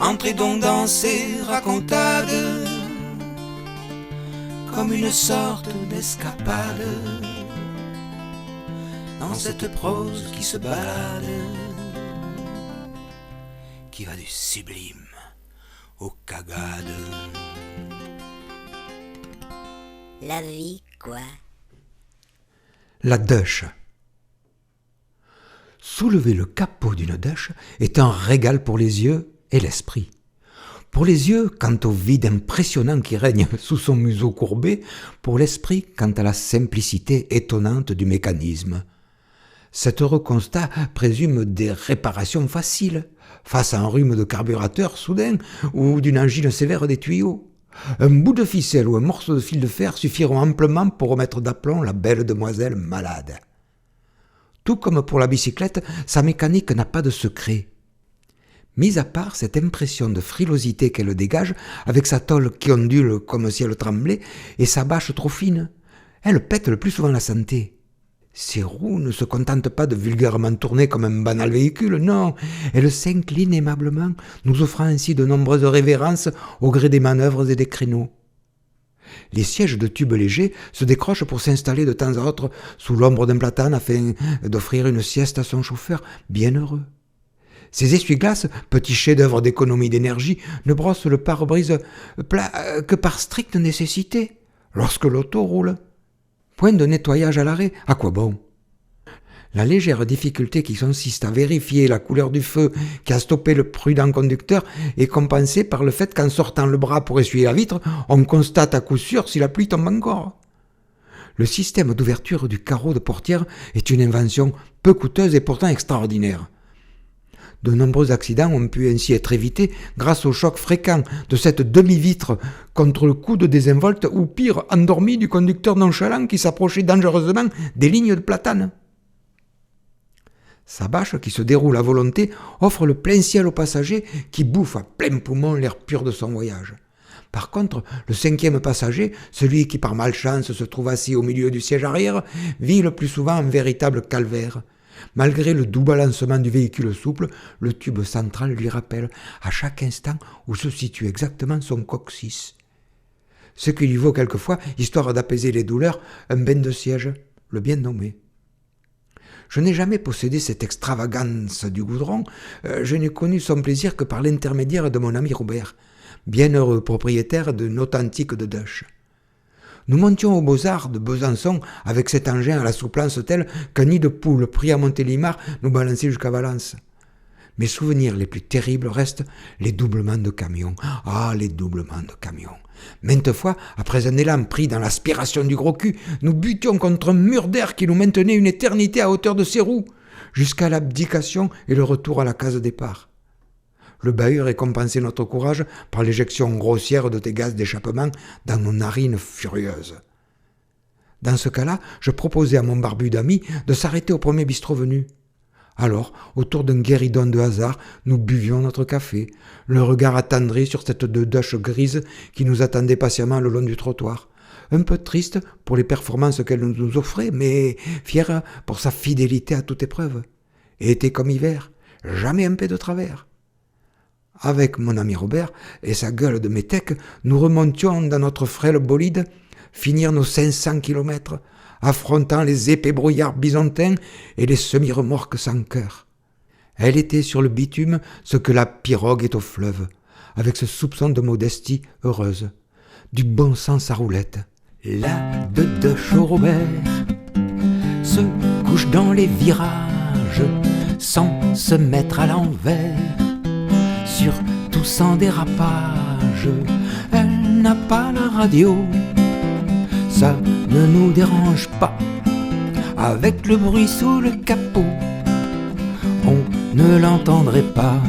entrez donc dans ces racontades, comme une sorte d'escapade, dans cette prose qui se balade, qui va du sublime au cagade. La vie, quoi. La dèche. Soulever le capot d'une dèche est un régal pour les yeux et l'esprit. Pour les yeux, quant au vide impressionnant qui règne sous son museau courbé, pour l'esprit, quant à la simplicité étonnante du mécanisme. Cet heureux constat présume des réparations faciles, face à un rhume de carburateur soudain ou d'une angine sévère des tuyaux. Un bout de ficelle ou un morceau de fil de fer suffiront amplement pour remettre d'aplomb la belle demoiselle malade. Tout comme pour la bicyclette, sa mécanique n'a pas de secret. Mis à part cette impression de frilosité qu'elle dégage, avec sa tôle qui ondule comme si elle tremblait et sa bâche trop fine, elle pète le plus souvent la santé. Ses roues ne se contentent pas de vulgairement tourner comme un banal véhicule, non, elles s'inclinent aimablement, nous offrant ainsi de nombreuses révérences au gré des manœuvres et des créneaux. Les sièges de tubes légers se décrochent pour s'installer de temps à autre sous l'ombre d'un platane afin d'offrir une sieste à son chauffeur bien heureux. Ces essuie-glaces, petits chefs-d'œuvre d'économie d'énergie, ne brossent le pare-brise plat que par stricte nécessité, lorsque l'auto roule. Point de nettoyage à l'arrêt, à quoi bon? La légère difficulté qui consiste à vérifier la couleur du feu qui a stoppé le prudent conducteur est compensée par le fait qu'en sortant le bras pour essuyer la vitre, on constate à coup sûr si la pluie tombe encore. Le système d'ouverture du carreau de portière est une invention peu coûteuse et pourtant extraordinaire. De nombreux accidents ont pu ainsi être évités grâce au choc fréquent de cette demi-vitre contre le coude désinvolte ou pire, endormi du conducteur nonchalant qui s'approchait dangereusement des lignes de platane. Sa bâche, qui se déroule à volonté, offre le plein ciel aux passagers qui bouffent à plein poumon l'air pur de son voyage. Par contre, le cinquième passager, celui qui par malchance se trouve assis au milieu du siège arrière, vit le plus souvent un véritable calvaire. Malgré le doux balancement du véhicule souple, le tube central lui rappelle à chaque instant où se situe exactement son coccyx. Ce qui lui vaut quelquefois, histoire d'apaiser les douleurs, un bain de siège, le bien nommé. Je n'ai jamais possédé cette extravagance du goudron, je n'ai connu son plaisir que par l'intermédiaire de mon ami Robert, bienheureux propriétaire d'une authentique de Dèche. Nous montions aux Beaux-Arts de Besançon avec cet engin à la souplance telle qu'un nid de poule pris à Montélimar nous balançait jusqu'à Valence. Mes souvenirs les plus terribles restent les doublements de camions. Ah, les doublements de camions. Maintes fois, après un élan pris dans l'aspiration du gros cul, nous butions contre un mur d'air qui nous maintenait une éternité à hauteur de ses roues, jusqu'à l'abdication et le retour à la case départ. Le bahut récompensait notre courage par l'éjection grossière de tes gaz d'échappement dans nos narines furieuses. Dans ce cas-là, je proposais à mon barbu d'ami de s'arrêter au premier bistrot venu. Alors, autour d'un guéridon de hasard, nous buvions notre café, le regard attendri sur cette Dèche grise qui nous attendait patiemment le long du trottoir. Un peu triste pour les performances qu'elle nous offrait, mais fière pour sa fidélité à toute épreuve. Été comme hiver, jamais un pied de travers. Avec mon ami Robert et sa gueule de métèque, nous remontions dans notre frêle bolide, finir nos 500 kilomètres, affrontant les épais brouillards bisontins et les semi-remorques sans cœur. Elle était sur le bitume ce que la pirogue est au fleuve, avec ce soupçon de modestie heureuse, du bon sens à roulette. La de Robert se couche dans les virages sans se mettre à l'envers, surtout sans dérapage. Elle n'a pas la radio, ça ne nous dérange pas. Avec le bruit sous le capot, on ne l'entendrait pas.